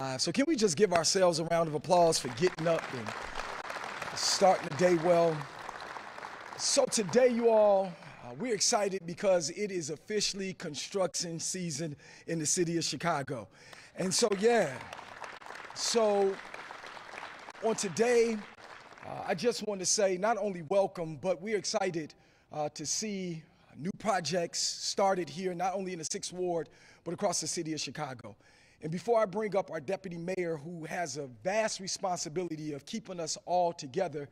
So can we just give ourselves a round of applause for getting up and starting the day well? So today, you all, we're excited because it is officially construction season in the city of Chicago. And so, on today, I just want to say not only welcome, but we're excited to see new projects started here, not only in the 6th Ward, but across the city of Chicago. And before I bring up our deputy mayor, who has a vast responsibility of keeping us all together,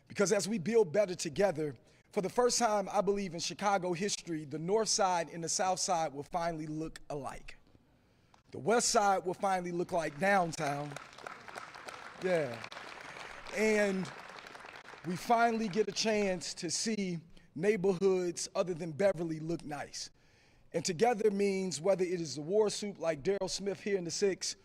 because as we build better together, for the first time, I believe in Chicago history, the north side and the south side will finally look alike. The west side will finally look like downtown. Yeah. And we finally get a chance to see neighborhoods other than Beverly look nice. And together means whether it is the war soup like Daryl Smith here in the 6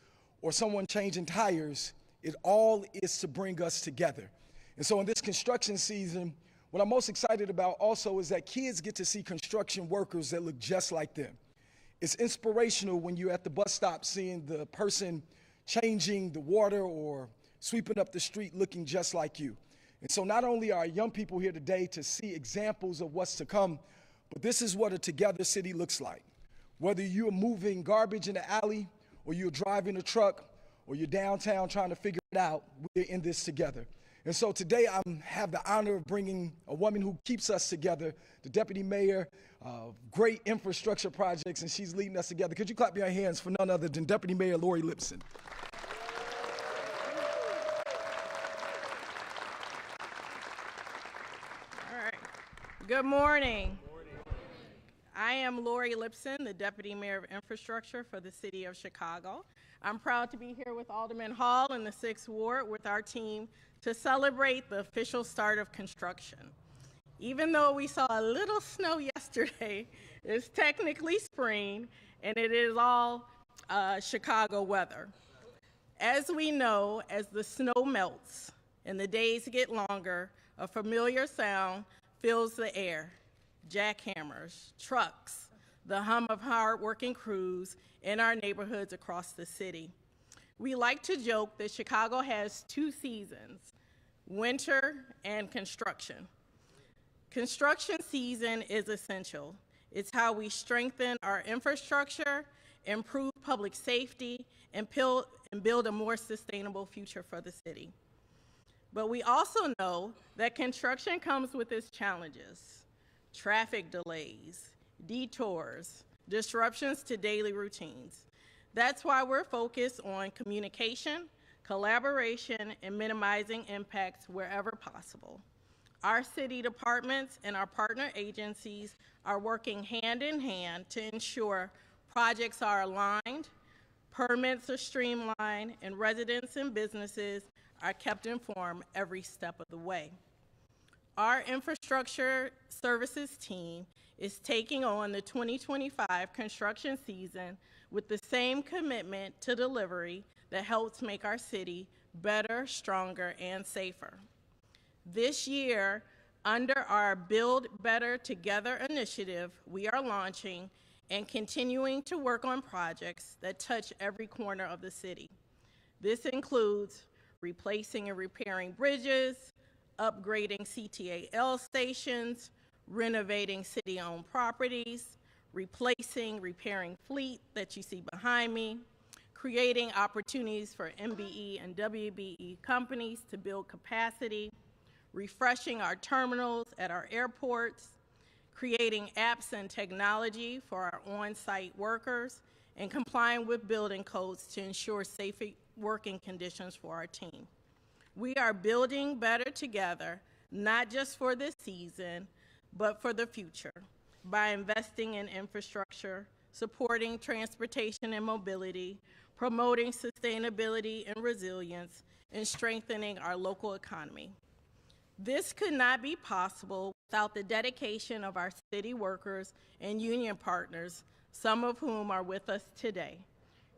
or someone changing tires, it all is to bring us together. And so in this construction season, what I'm most excited about also is that kids get to see construction workers that look just like them. It's inspirational when you're at the bus stop seeing the person changing the water or sweeping up the street looking just like you. And so not only are young people here today to see examples of what's to come, but this is what a together city looks like. Whether you're moving garbage in the alley, or you're driving a truck, or you're downtown trying to figure it out, we're in this together. And so today I have the honor of bringing a woman who keeps us together, the deputy mayor of great infrastructure projects, and she's leading us together. Could you clap your hands for none other than Deputy Mayor Lori Lipson? All right. Good morning. I am Lori Lipson, the Deputy Mayor of Infrastructure for the City of Chicago. I'm proud to be here with Alderman Hall in the 6th Ward with our team to celebrate the official start of construction. Even though we saw a little snow yesterday, it's technically spring and it is all Chicago weather. As we know, as the snow melts and the days get longer, a familiar sound fills the air. Jackhammers, trucks, the hum of hard-working crews in our neighborhoods across the city. We like to joke that Chicago has 2 seasons, winter and construction. Construction season is essential. It's how we strengthen our infrastructure, improve public safety, and build a more sustainable future for the city. But we also know that construction comes with its challenges. Traffic delays, detours, disruptions to daily routines. That's why we're focused on communication, collaboration, and minimizing impacts wherever possible. Our city departments and our partner agencies are working hand in hand to ensure projects are aligned, permits are streamlined, and residents and businesses are kept informed every step of the way. Our infrastructure services team is taking on the 2025 construction season with the same commitment to delivery that helps make our city better, stronger, and safer. This year, under our Build Better Together initiative, we are launching and continuing to work on projects that touch every corner of the city. This includes replacing and repairing bridges, upgrading CTAL stations, renovating city-owned properties, repairing fleet that you see behind me, creating opportunities for MBE and WBE companies to build capacity, refreshing our terminals at our airports, creating apps and technology for our on-site workers, and complying with building codes to ensure safe working conditions for our team. We are building better together, not just for this season, but for the future, by investing in infrastructure, supporting transportation and mobility, promoting sustainability and resilience, and strengthening our local economy. This could not be possible without the dedication of our city workers and union partners, some of whom are with us today.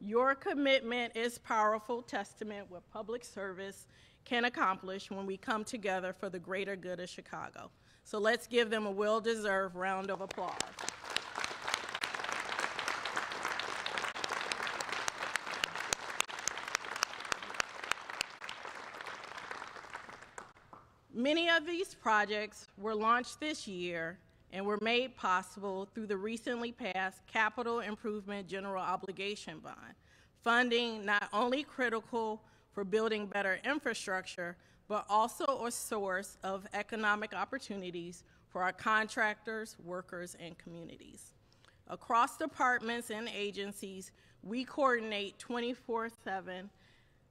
Your commitment is powerful testament what public service can accomplish when we come together for the greater good of Chicago. So let's give them a well-deserved round of applause. Many of these projects were launched this year and were made possible through the recently passed Capital Improvement General Obligation Bond, funding not only critical for building better infrastructure, but also a source of economic opportunities for our contractors, workers, and communities. Across departments and agencies, we coordinate 24/7,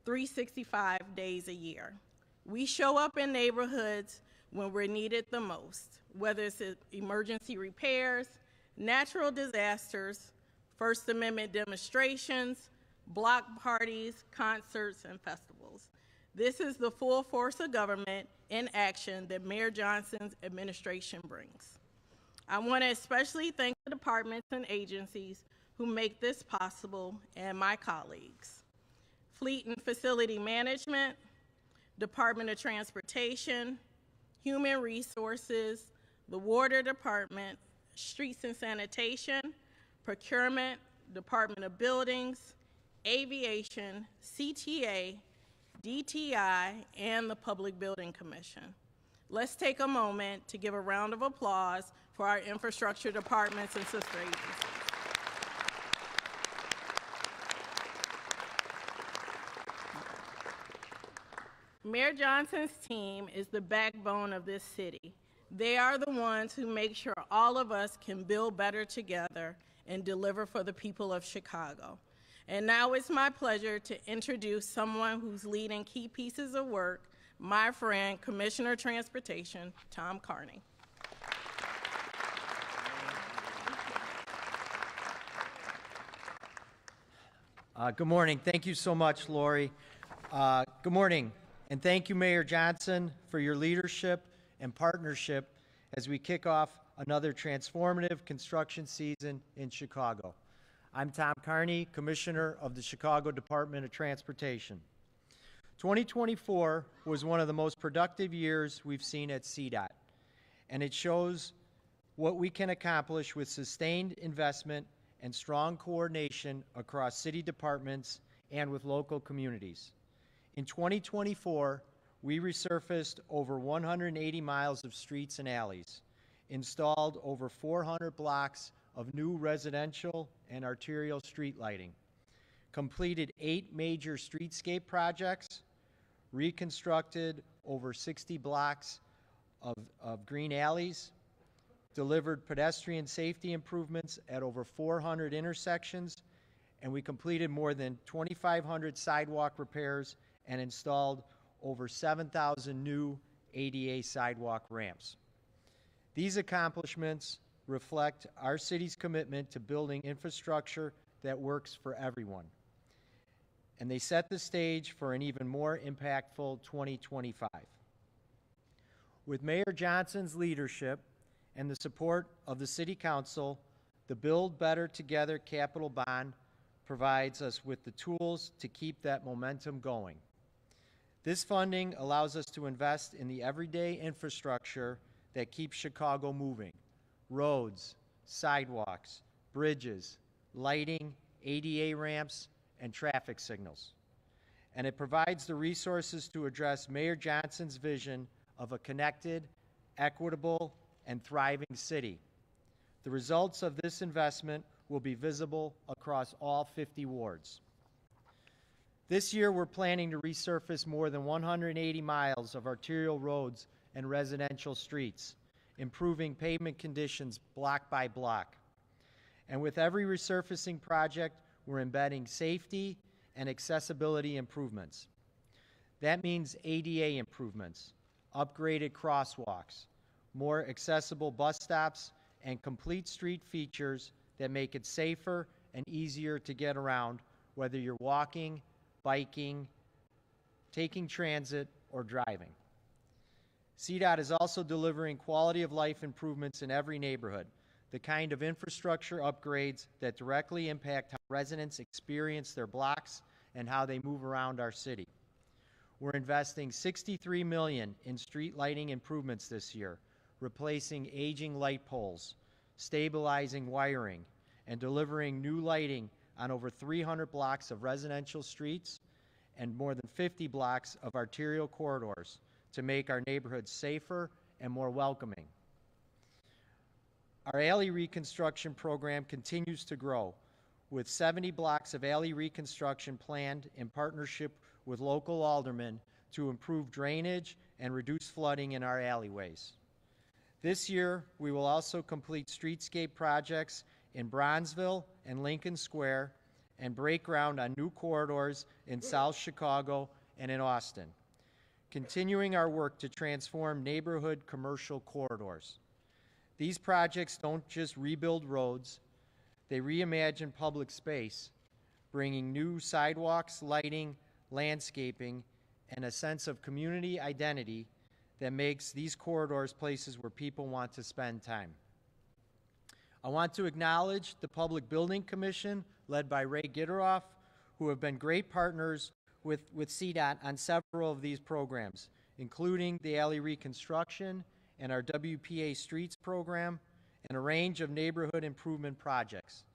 365 days a year. We show up in neighborhoods when we're needed the most, whether it's emergency repairs, natural disasters, First Amendment demonstrations, block parties, concerts, and festivals. This is the full force of government in action that Mayor Johnson's administration brings. I want to especially thank the departments and agencies who make this possible and my colleagues. Fleet and Facility Management, Department of Transportation, Human Resources, the Water Department, Streets and Sanitation, Procurement, Department of Buildings, Aviation, CTA, DTI, and the Public Building Commission. Let's take a moment to give a round of applause for our infrastructure departments and sister agencies. Mayor Johnson's team is the backbone of this city. They are the ones who make sure all of us can build better together and deliver for the people of Chicago. And now it's my pleasure to introduce someone who's leading key pieces of work, my friend, Commissioner of Transportation, Tom Carney. Good morning. Thank you so much, Lori. Good morning, and thank you, Mayor Johnson, for your leadership and partnership as we kick off another transformative construction season in Chicago. I'm Tom Carney, Commissioner of the Chicago Department of Transportation. 2024 was one of the most productive years we've seen at CDOT, and it shows what we can accomplish with sustained investment and strong coordination across city departments and with local communities. In 2024, we resurfaced over 180 miles of streets and alleys, installed over 400 blocks of new residential and arterial street lighting, completed 8 major streetscape projects, reconstructed over 60 blocks of green alleys, delivered pedestrian safety improvements at over 400 intersections, and we completed more than 2,500 sidewalk repairs and installed over 7,000 new ADA sidewalk ramps. These accomplishments reflect our city's commitment to building infrastructure that works for everyone, and they set the stage for an even more impactful 2025. With Mayor Johnson's leadership and the support of the City Council, the Build Better Together Capital Bond provides us with the tools to keep that momentum going. This funding allows us to invest in the everyday infrastructure that keeps Chicago moving: roads, sidewalks, bridges, lighting, ADA ramps, and traffic signals. And it provides the resources to address Mayor Johnson's vision of a connected, equitable, and thriving city. The results of this investment will be visible across all 50 wards. This year, we're planning to resurface more than 180 miles of arterial roads and residential streets, improving pavement conditions block by block. And with every resurfacing project, we're embedding safety and accessibility improvements. That means ADA improvements, upgraded crosswalks, more accessible bus stops, and complete street features that make it safer and easier to get around, whether you're walking, biking, taking transit, or driving. CDOT is also delivering quality of life improvements in every neighborhood, the kind of infrastructure upgrades that directly impact how residents experience their blocks and how they move around our city. We're investing $63 million in street lighting improvements this year, replacing aging light poles, stabilizing wiring, and delivering new lighting on over 300 blocks of residential streets and more than 50 blocks of arterial corridors to make our neighborhoods safer and more welcoming. Our alley reconstruction program continues to grow, with 70 blocks of alley reconstruction planned in partnership with local aldermen to improve drainage and reduce flooding in our alleyways. This year, we will also complete streetscape projects in Bronzeville and Lincoln Square and break ground on new corridors in South Chicago and in Austin, continuing our work to transform neighborhood commercial corridors. These projects don't just rebuild roads, they reimagine public space, bringing new sidewalks, lighting, landscaping, and a sense of community identity that makes these corridors places where people want to spend time. I want to acknowledge the Public Building Commission, led by Ray Gitteroff, who have been great partners with CDOT on several of these programs, including the alley reconstruction and our WPA Streets program, and a range of neighborhood improvement projects.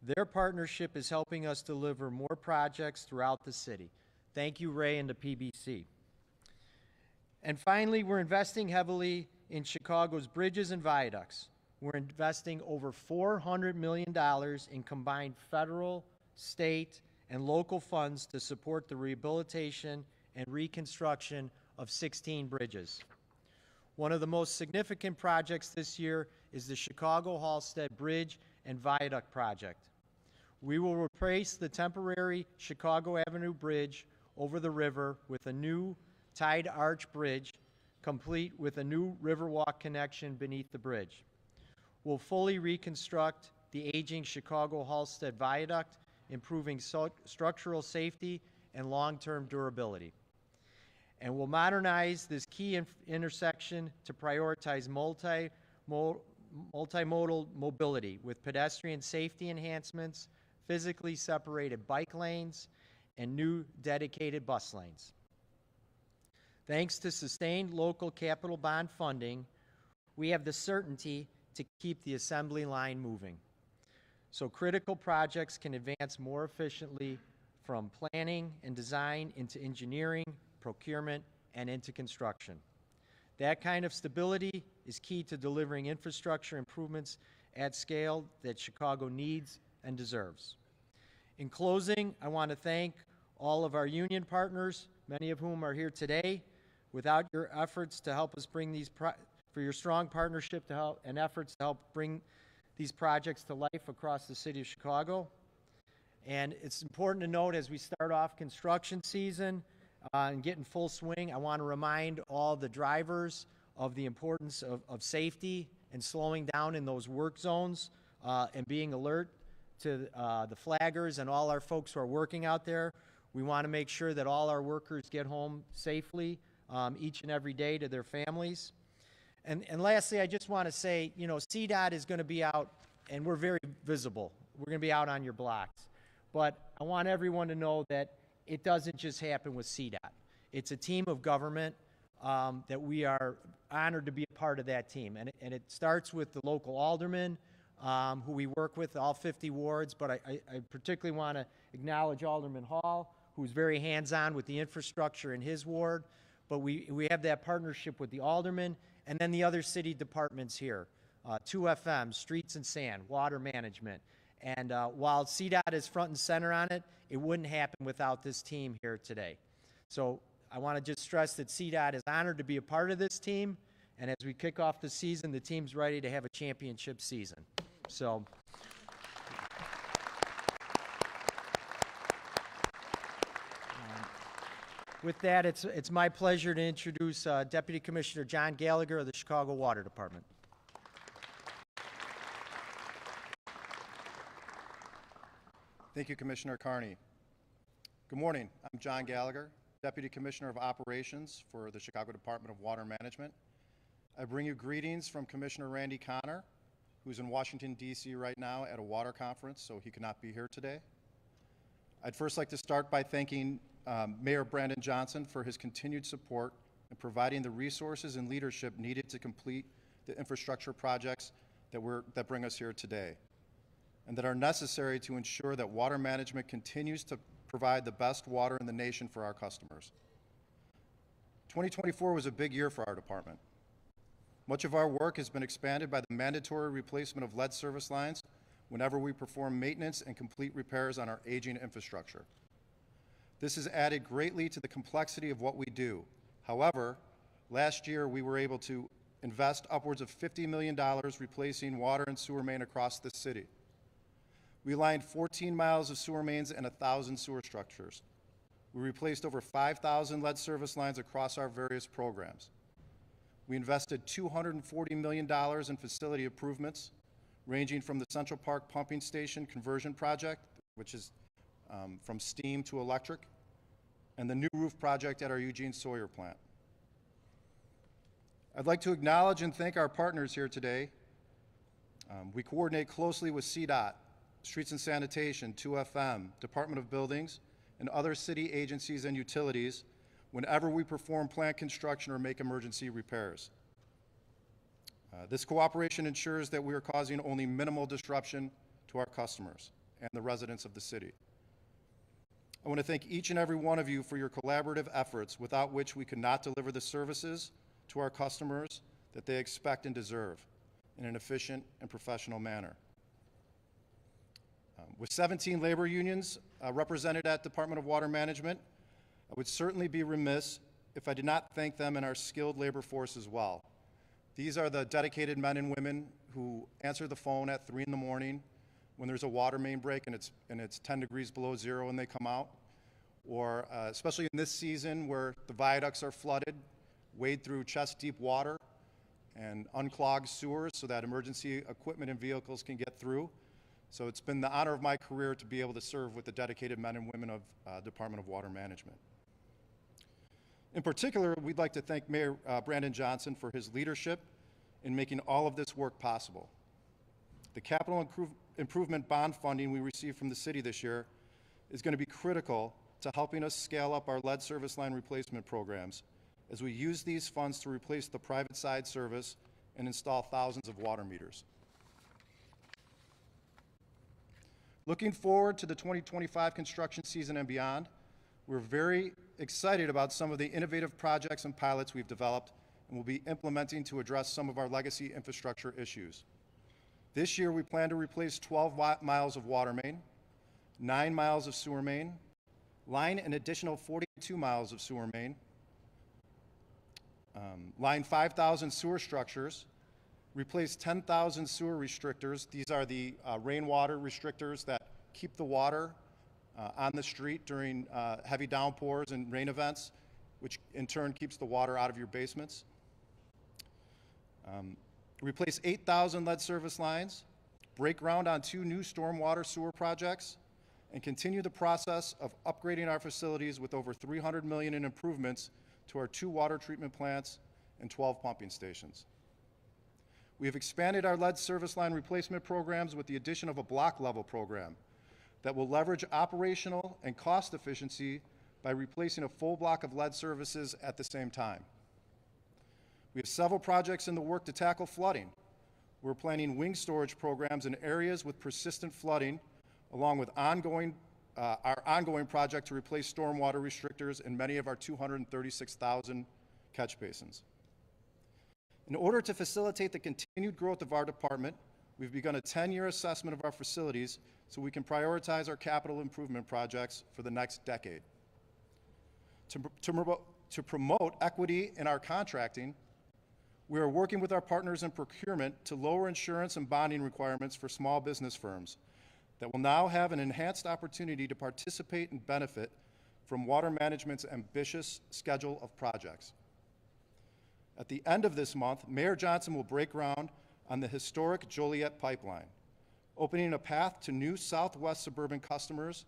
Their partnership is helping us deliver more projects throughout the city. Thank you, Ray, and the PBC. And finally, we're investing heavily in Chicago's bridges and viaducts. We're investing over $400 million in combined federal, state, and local funds to support the rehabilitation and reconstruction of 16 bridges. One of the most significant projects this year is the Chicago-Halsted Bridge and Viaduct project. We will replace the temporary Chicago Avenue Bridge over the river with a new tied arch bridge, complete with a new Riverwalk connection beneath the bridge. We'll fully reconstruct the aging Chicago-Halsted Viaduct, improving structural safety and long-term durability. And we'll modernize this key intersection to prioritize multimodal mobility with pedestrian safety enhancements, physically separated bike lanes, and new dedicated bus lanes. Thanks to sustained local capital bond funding, we have the certainty to keep the assembly line moving, so critical projects can advance more efficiently from planning and design into engineering, procurement, and into construction. That kind of stability is key to delivering infrastructure improvements at scale that Chicago needs and deserves. In closing, I want to thank all of our union partners, many of whom are here today. Without your efforts to help us bring these, for your strong partnership to help and efforts to help bring these projects to life across the city of Chicago. And it's important to note as we start off construction season and get in full swing, I want to remind all the drivers of the importance of safety and slowing down in those work zones and being alert to the flaggers and all our folks who are working out there. We want to make sure that all our workers get home safely each and every day to their families. And lastly, I just want to say, you know, CDOT is going to be out, and we're very visible. We're going to be out on your blocks. But I want everyone to know that it doesn't just happen with CDOT. It's a team of government that we are honored to be a part of that team. And it starts with the local aldermen who we work with, all 50 wards. But I particularly want to acknowledge Alderman Hall, who's very hands-on with the infrastructure in his ward. But we have that partnership with the aldermen and then the other city departments here, 2FM, Streets and Sand, Water Management. And while CDOT is front and center on it, it wouldn't happen without this team here today. So I want to just stress that CDOT is honored to be a part of this team. And as we kick off the season, the team's ready to have a championship season. So. With that, it's my pleasure to introduce Deputy Commissioner John Gallagher of the Chicago Water Department. Thank you, Commissioner Carney. Good morning. I'm John Gallagher, Deputy Commissioner of Operations for the Chicago Department of Water Management. I bring you greetings from Commissioner Randy Connor, who's in Washington, D.C. right now at a water conference, so he could not be here today. I'd first like to start by thanking Mayor Brandon Johnson for his continued support in providing the resources and leadership needed to complete the infrastructure projects that bring us here today, and that are necessary to ensure that water management continues to provide the best water in the nation for our customers. 2024 was a big year for our department. Much of our work has been expanded by the mandatory replacement of lead service lines whenever we perform maintenance and complete repairs on our aging infrastructure. This has added greatly to the complexity of what we do. However, last year we were able to invest upwards of $50 million replacing water and sewer main across the city. We lined 14 miles of sewer mains and 1,000 sewer structures. We replaced over 5,000 lead service lines across our various programs. We invested $240 million in facility improvements, ranging from the Central Park Pumping Station conversion project, which is from steam to electric, and the new roof project at our Eugene Sawyer plant. I'd like to acknowledge and thank our partners here today. We coordinate closely with CDOT, Streets and Sanitation, 2FM, Department of Buildings, and other city agencies and utilities whenever we perform plant construction or make emergency repairs. This cooperation ensures that we are causing only minimal disruption to our customers and the residents of the city. I want to thank each and every one of you for your collaborative efforts, without which we could not deliver the services to our customers that they expect and deserve in an efficient and professional manner. With 17 labor unions represented at Department of Water Management, I would certainly be remiss if I did not thank them and our skilled labor force as well. These are the dedicated men and women who answer the phone at 3 in the morning when there's a water main break and it's 10 degrees below zero and they come out, or especially in this season where the viaducts are flooded, wade through chest-deep water and unclog sewers so that emergency equipment and vehicles can get through. So it's been the honor of my career to be able to serve with the dedicated men and women of Department of Water Management. In particular, we'd like to thank Mayor Brandon Johnson for his leadership in making all of this work possible. The capital improvement bond funding we received from the city this year is going to be critical to helping us scale up our lead service line replacement programs as we use these funds to replace the private side service and install thousands of water meters. Looking forward to the 2025 construction season and beyond, we're very excited about some of the innovative projects and pilots we've developed and will be implementing to address some of our legacy infrastructure issues. This year, we plan to replace 12 miles of water main, 9 miles of sewer main, line an additional 42 miles of sewer main, line 5,000 sewer structures, replace 10,000 sewer restrictors. These are the rainwater restrictors that keep the water on the street during heavy downpours and rain events, which in turn keeps the water out of your basements. Replace 8,000 lead service lines, break ground on 2 new stormwater sewer projects, and continue the process of upgrading our facilities with over $300 million in improvements to our 2 water treatment plants and 12 pumping stations. We have expanded our lead service line replacement programs with the addition of a block level program that will leverage operational and cost efficiency by replacing a full block of lead services at the same time. We have several projects in the work to tackle flooding. We're planning wing storage programs in areas with persistent flooding, along with our ongoing project to replace stormwater restrictors in many of our 236,000 catch basins. In order to facilitate the continued growth of our department, we've begun a 10-year assessment of our facilities so we can prioritize our capital improvement projects for the next decade. To promote equity in our contracting, we are working with our partners in procurement to lower insurance and bonding requirements for small business firms that will now have an enhanced opportunity to participate and benefit from Water Management's ambitious schedule of projects. At the end of this month, Mayor Johnson will break ground on the historic Joliet pipeline, opening a path to new Southwest suburban customers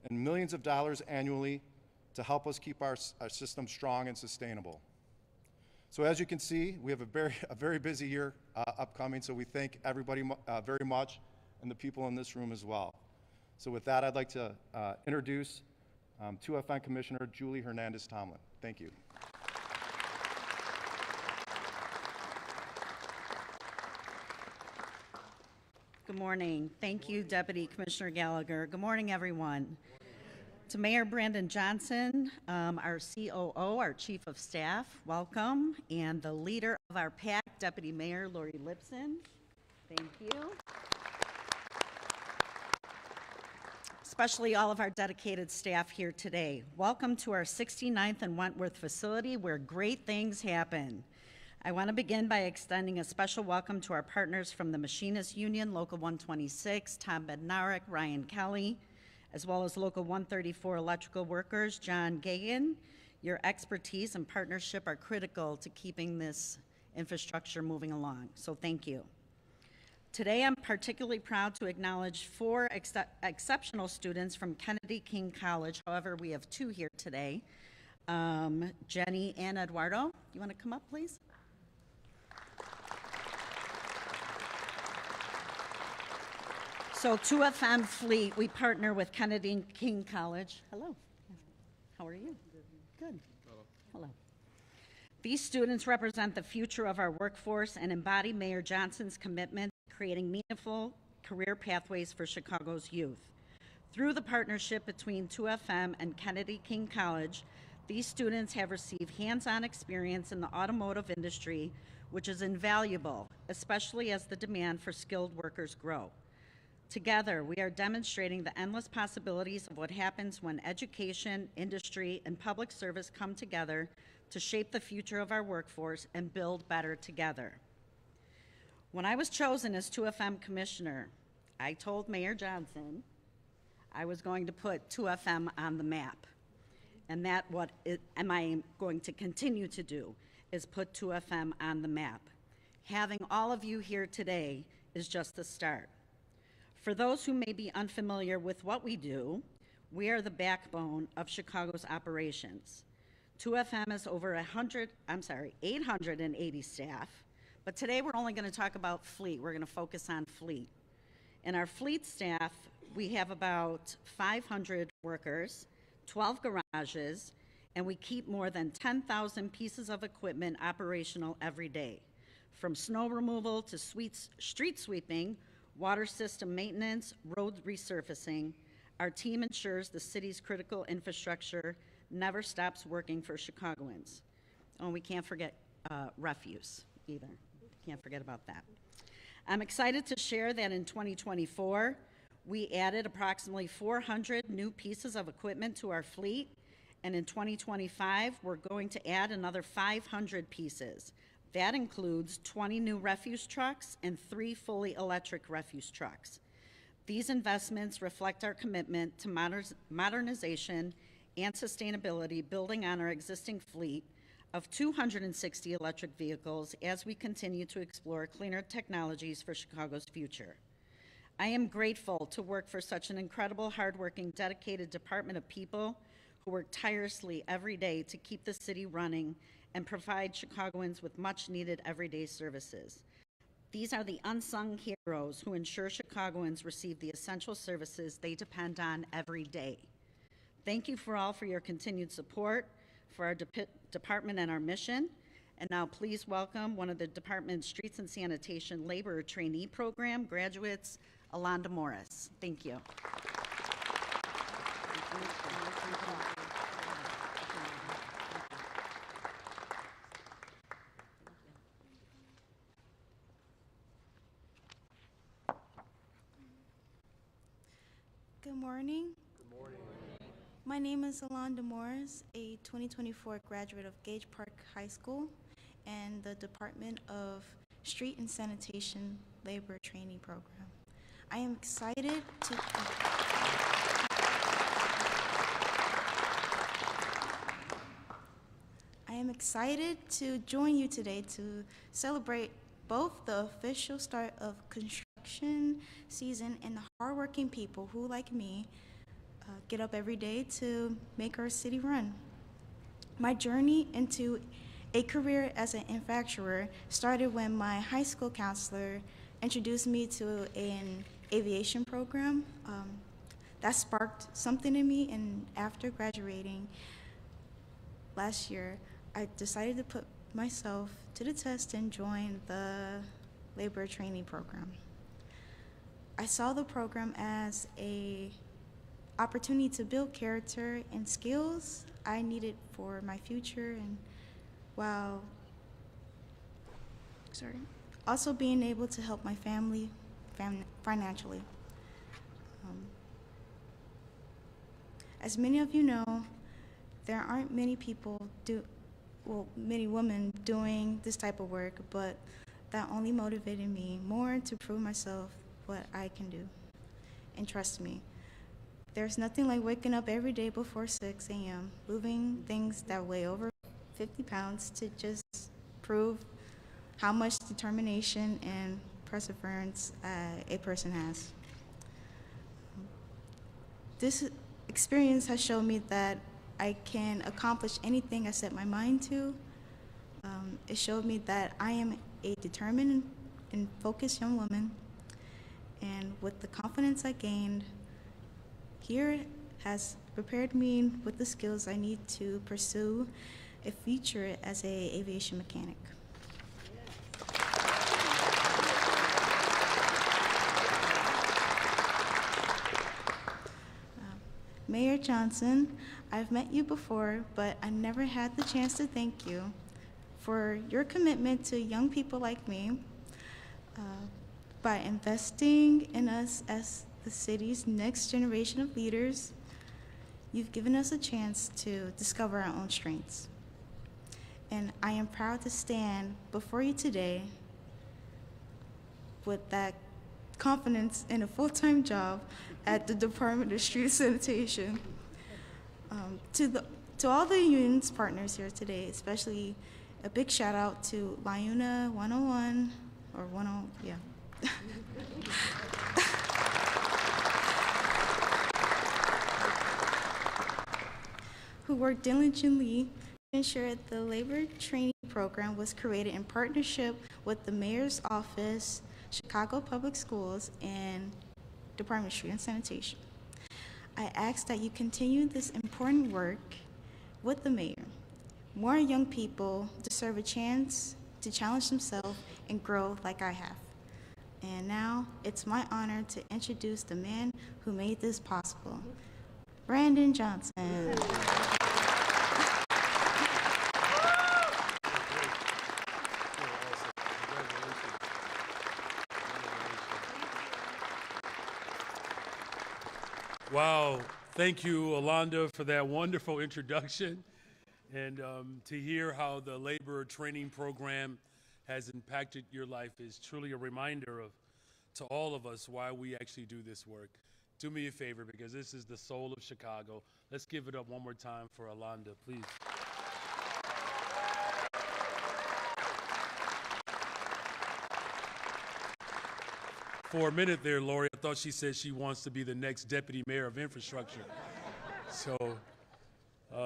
and millions of dollars annually to help us keep our system strong and sustainable. So as you can see, we have a very busy year upcoming, so we thank everybody very much, and the people in this room as well. So with that, I'd like to introduce 2FN Commissioner Julie Hernandez-Tomlin. Thank you. Good morning. Thank you, Deputy Commissioner Gallagher. Good morning, everyone. To Mayor Brandon Johnson, our COO, our Chief of Staff, welcome, and the leader of our PAC, Deputy Mayor Lori Lipson, thank you. Especially all of our dedicated staff here today. Welcome to our 69th and Wentworth facility where great things happen. I want to begin by extending a special welcome to our partners from the Machinists Union, Local 126, Tom Bednarek, Ryan Kelly, as well as Local 134 electrical workers, John Gagan. Your expertise and partnership are critical to keeping this infrastructure moving along, so thank you. Today, I'm particularly proud to acknowledge 4 exceptional students from Kennedy King College. However, we have 2 here today. Jenny and Eduardo, you want to come up, please? So 2FM Fleet, we partner with Kennedy King College. Hello. How are you? Good. Hello. These students represent the future of our workforce and embody Mayor Johnson's commitment to creating meaningful career pathways for Chicago's youth. Through the partnership between 2FM and Kennedy King College, these students have received hands-on experience in the automotive industry, which is invaluable, especially as the demand for skilled workers grow. Together, we are demonstrating the endless possibilities of what happens when education, industry, and public service come together to shape the future of our workforce and build better together. When I was chosen as 2FM Commissioner, I told Mayor Johnson I was going to put 2FM on the map. And that am I going to continue to do, is put 2FM on the map. Having all of you here today is just the start. For those who may be unfamiliar with what we do, we are the backbone of Chicago's operations. 2FM is over 880 staff, but today we're only going to talk about fleet. We're going to focus on fleet. In our fleet staff, we have about 500 workers, 12 garages, and we keep more than 10,000 pieces of equipment operational every day, from snow removal to street sweeping, water system maintenance, road resurfacing. Our team ensures the city's critical infrastructure never stops working for Chicagoans. Oh, and we can't forget refuse either. Can't forget about that. I'm excited to share that in 2024, we added approximately 400 new pieces of equipment to our fleet, and in 2025, we're going to add another 500 pieces. That includes 20 new refuse trucks and 3 fully electric refuse trucks. These investments reflect our commitment to modernization and sustainability, building on our existing fleet of 260 electric vehicles as we continue to explore cleaner technologies for Chicago's future. I am grateful to work for such an incredible, hardworking, dedicated department of people who work tirelessly every day to keep the city running and provide Chicagoans with much-needed everyday services. These are the unsung heroes who ensure Chicagoans receive the essential services they depend on every day. Thank you for your continued support for our department and our mission. And now please welcome one of the department's Streets and Sanitation Laborer Trainee Program graduates, Alonda Morris. Thank you. Good morning. Good morning. My name is Alonda Morris, a 2024 graduate of Gage Park High School and the Department of Street and Sanitation Labor Trainee Program. I am excited to join you today to celebrate both the official start of construction season and the hardworking people who, like me, get up every day to make our city run. My journey into a career as an manufacturer started when my high school counselor introduced me to an aviation program. That sparked something in me, and after graduating last year, I decided to put myself to the test and join the labor trainee program. I saw the program as an opportunity to build character and skills I needed for my future, and while also being able to help my family financially. As many of you know, there aren't many many women doing this type of work, but that only motivated me more to prove myself what I can do. And trust me, there's nothing like waking up every day before 6 a.m., moving things that weigh over 50 pounds to just prove how much determination and perseverance a person has. This experience has shown me that I can accomplish anything I set my mind to. It showed me that I am a determined and focused young woman, and with the confidence I gained here has prepared me with the skills I need to pursue a future as an aviation mechanic. Mayor Johnson, I've met you before, but I never had the chance to thank you for your commitment to young people like me. By investing in us as the city's next generation of leaders, you've given us a chance to discover our own strengths. And I am proud to stand before you today with that confidence in a full-time job at the Department of Street Sanitation. To all the union's partners here today, especially a big shout out to Liuna 101, or 10, yeah. Who worked diligently to ensure the labor training program was created in partnership with the Mayor's Office, Chicago Public Schools, and Department of Street and Sanitation. I ask that you continue this important work with the Mayor. More young people deserve a chance to challenge themselves and grow like I have. And now it's my honor to introduce the man who made this possible, Brandon Johnson. Wow, thank you, Alonda, for that wonderful introduction, and to hear how the labor training program has impacted your life is truly a reminder to all of us why we actually do this work. Do me a favor, because this is the soul of Chicago. Let's give it up one more time for Alonda, please. For a minute there, Lori, I thought she said she wants to be the next deputy mayor of infrastructure. So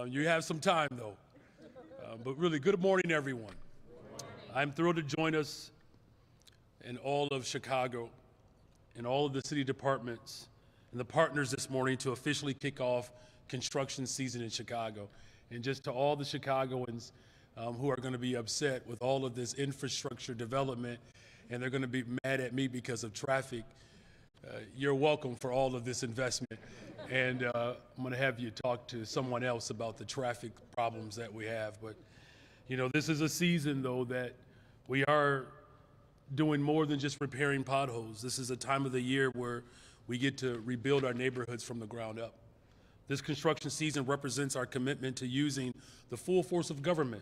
you have some time, though. But really, good morning, everyone. I'm thrilled to join us in all of Chicago and all of the city departments and the partners this morning to officially kick off construction season in Chicago. And just to all the Chicagoans who are going to be upset with all of this infrastructure development, and they're going to be mad at me because of traffic, you're welcome for all of this investment. And I'm going to have you talk to someone else about the traffic problems that we have. But, you know, this is a season, though, that we are doing more than just repairing potholes. This is a time of the year where we get to rebuild our neighborhoods from the ground up. This construction season represents our commitment to using the full force of government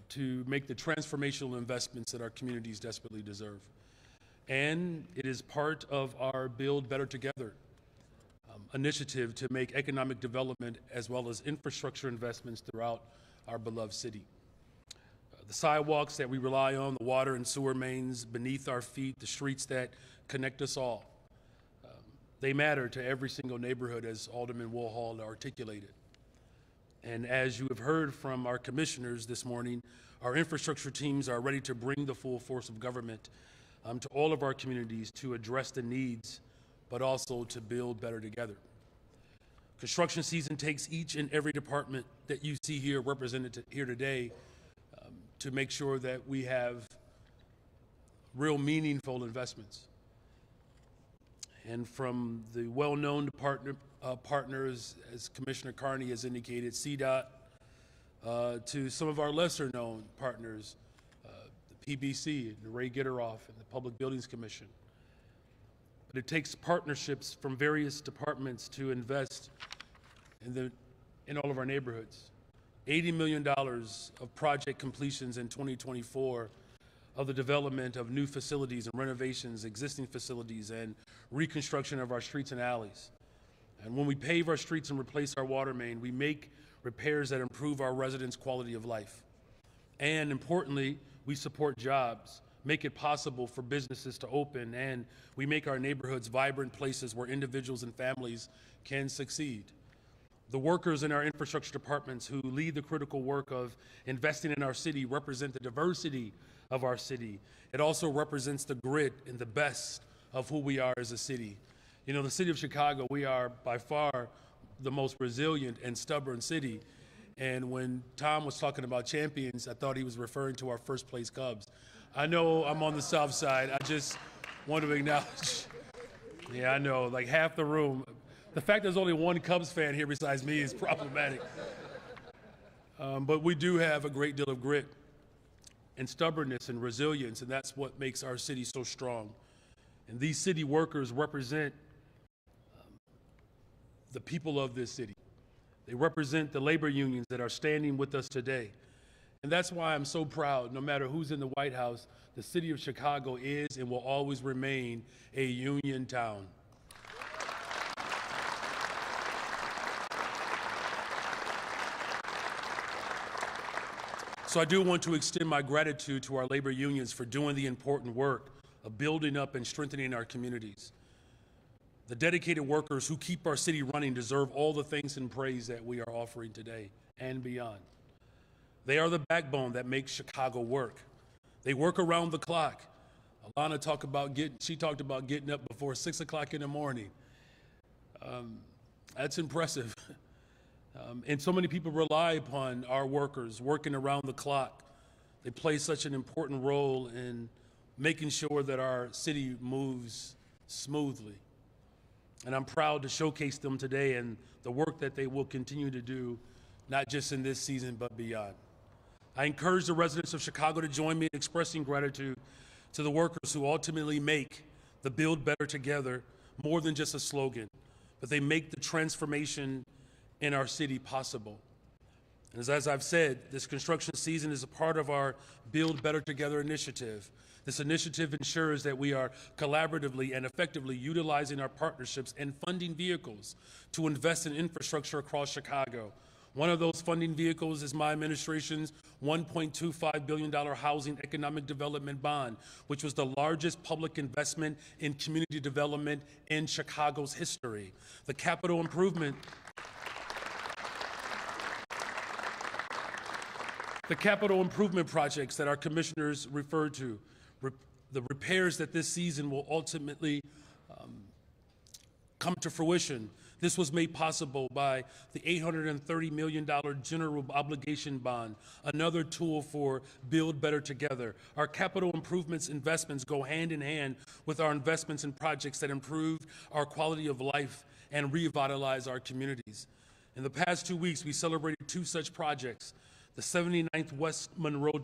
to make the transformational investments that our communities desperately deserve. And it is part of our Build Better Together initiative to make economic development as well as infrastructure investments throughout our beloved city. The sidewalks that we rely on, the water and sewer mains beneath our feet, the streets that connect us all, they matter to every single neighborhood, as Alderman Woolhall articulated. And as you have heard from our commissioners this morning, our infrastructure teams are ready to bring the full force of government to all of our communities to address the needs, but also to build better together. Construction season takes each and every department that you see here represented here today to make sure that we have real meaningful investments. And from the well-known partners, as Commissioner Carney has indicated, CDOT, to some of our lesser-known partners, the PBC, and Ray Gitteroff, and the Public Buildings Commission. But it takes partnerships from various departments to invest in all of our neighborhoods. $80 million of project completions in 2024 of the development of new facilities and renovations, existing facilities, and reconstruction of our streets and alleys. And when we pave our streets and replace our water main, we make repairs that improve our residents' quality of life. And importantly, we support jobs, make it possible for businesses to open, and we make our neighborhoods vibrant places where individuals and families can succeed. The workers in our infrastructure departments who lead the critical work of investing in our city represent the diversity of our city. It also represents the grit and the best of who we are as a city. You know, the city of Chicago, we are by far the most resilient and stubborn city. And when Tom was talking about champions, I thought he was referring to our first place Cubs. I know I'm on the south side. I just want to acknowledge, yeah, I know, like half the room. The fact there's only one Cubs fan here besides me is problematic. But we do have a great deal of grit and stubbornness and resilience, and that's what makes our city so strong. And these city workers represent the people of this city. They represent the labor unions that are standing with us today. And that's why I'm so proud, no matter who's in the White House, the city of Chicago is and will always remain a union town. So I do want to extend my gratitude to our labor unions for doing the important work of building up and strengthening our communities. The dedicated workers who keep our city running deserve all the thanks and praise that we are offering today and beyond. They are the backbone that makes Chicago work. They work around the clock. Alana talked about getting up before 6 o'clock in the morning. That's impressive. And so many people rely upon our workers working around the clock. They play such an important role in making sure that our city moves smoothly. And I'm proud to showcase them today and the work that they will continue to do, not just in this season, but beyond. I encourage the residents of Chicago to join me in expressing gratitude to the workers who ultimately make the Build Better Together more than just a slogan, but they make the transformation in our city possible. And as I've said, this construction season is a part of our Build Better Together initiative. This initiative ensures that we are collaboratively and effectively utilizing our partnerships and funding vehicles to invest in infrastructure across Chicago. One of those funding vehicles is my administration's $1.25 billion Housing Economic Development Bond, which was the largest public investment in community development in Chicago's history. The capital improvement projects that our commissioners referred to, the repairs that this season will ultimately come to fruition. This was made possible by the $830 million general obligation bond, another tool for Build Better Together. Our capital improvements investments go hand in hand with our investments in projects that improve our quality of life and revitalize our communities. In the past 2 weeks, we celebrated two such projects. The 79th West Monroe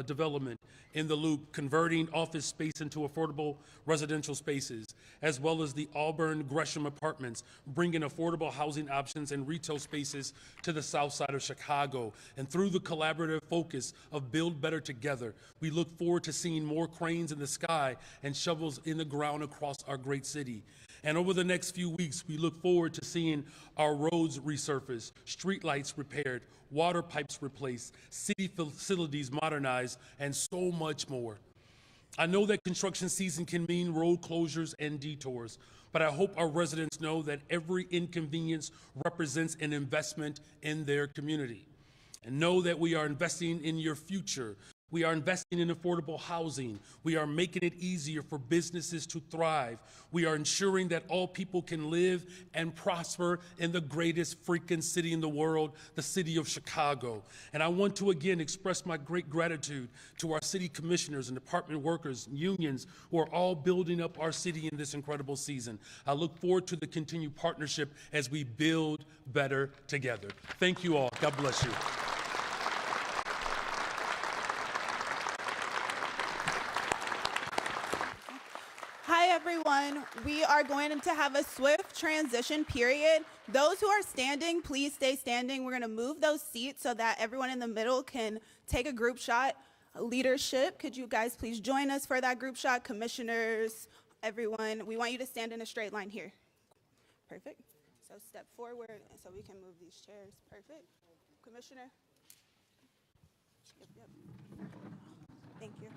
development in the Loop, converting office space into affordable residential spaces, as well as the Auburn Gresham Apartments, bringing affordable housing options and retail spaces to the south side of Chicago. And through the collaborative focus of Build Better Together, we look forward to seeing more cranes in the sky and shovels in the ground across our great city. And over the next few weeks, we look forward to seeing our roads resurfaced, streetlights repaired, water pipes replaced, city facilities modernized, and so much more. I know that construction season can mean road closures and detours, but I hope our residents know that every inconvenience represents an investment in their community. And know that we are investing in your future We are investing in affordable housing. We are making it easier for businesses to thrive. We are ensuring that all people can live and prosper in the greatest freaking city in the world, the city of Chicago. And I want to again express my great gratitude to our city commissioners and department workers, unions, who are all building up our city in this incredible season. I look forward to the continued partnership as we build better together. Thank you all. God bless you. Hi, everyone. We are going to have a swift transition period. Those who are standing, please stay standing. We're going to move those seats so that everyone in the middle can take a group shot. Leadership, could you guys please join us for that group shot? Commissioners, everyone, we want you to stand in a straight line here. Perfect. So step forward so we can move these chairs. Perfect. Commissioner. Yep. Thank you.